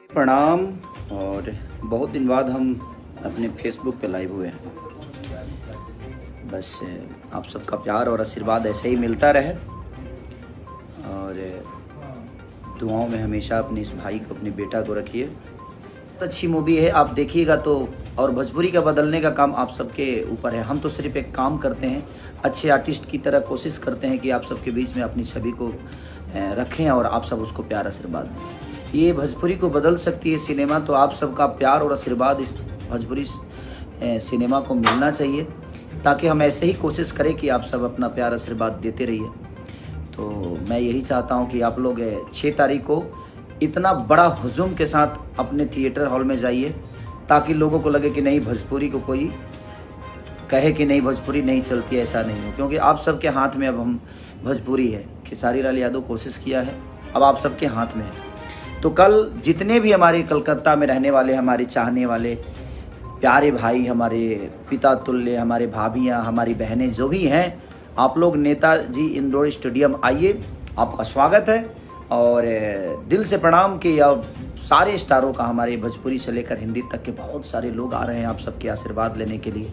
प्रणाम। और बहुत दिन बाद हम अपने फेसबुक पे लाइव हुए हैं। बस आप सबका प्यार और आशीर्वाद ऐसे ही मिलता रहे और दुआओं में हमेशा अपने इस भाई को, अपने बेटा को रखिए। बहुत अच्छी मूवी है, आप देखिएगा तो। और भोजपुरी का बदलने का काम आप सबके ऊपर है। हम तो सिर्फ एक काम करते हैं, अच्छे आर्टिस्ट की तरह कोशिश करते हैं कि आप सबके बीच में अपनी छवि को रखें और आप सब उसको प्यार आशीर्वाद दें। ये भोजपुरी को बदल सकती है सिनेमा, तो आप सबका प्यार और आशीर्वाद इस भोजपुरी सिनेमा को मिलना चाहिए, ताकि हम ऐसे ही कोशिश करें कि आप सब अपना प्यार आशीर्वाद देते रहिए। तो मैं यही चाहता हूं कि आप लोग 6 तारीख को इतना बड़ा हुजूम के साथ अपने थिएटर हॉल में जाइए, ताकि लोगों को लगे कि नहीं, भोजपुरी को कोई कहे कि नहीं भोजपुरी नहीं चलती, ऐसा नहीं हो। क्योंकि आप सबके हाथ में अब हम भोजपुरी है। खेसारी लाल यादव कोशिश किया है, अब आप सबके हाथ में है। तो कल जितने भी हमारे कलकत्ता में रहने वाले, हमारे चाहने वाले प्यारे भाई, हमारे पिता तुल्य, हमारे भाभियाँ, हमारी बहनें जो भी हैं, आप लोग नेताजी इंडोर स्टेडियम आइए, आपका स्वागत है। और दिल से प्रणाम कि अब सारे स्टारों का, हमारे भोजपुरी से लेकर हिंदी तक के बहुत सारे लोग आ रहे हैं आप सबके आशीर्वाद लेने के लिए।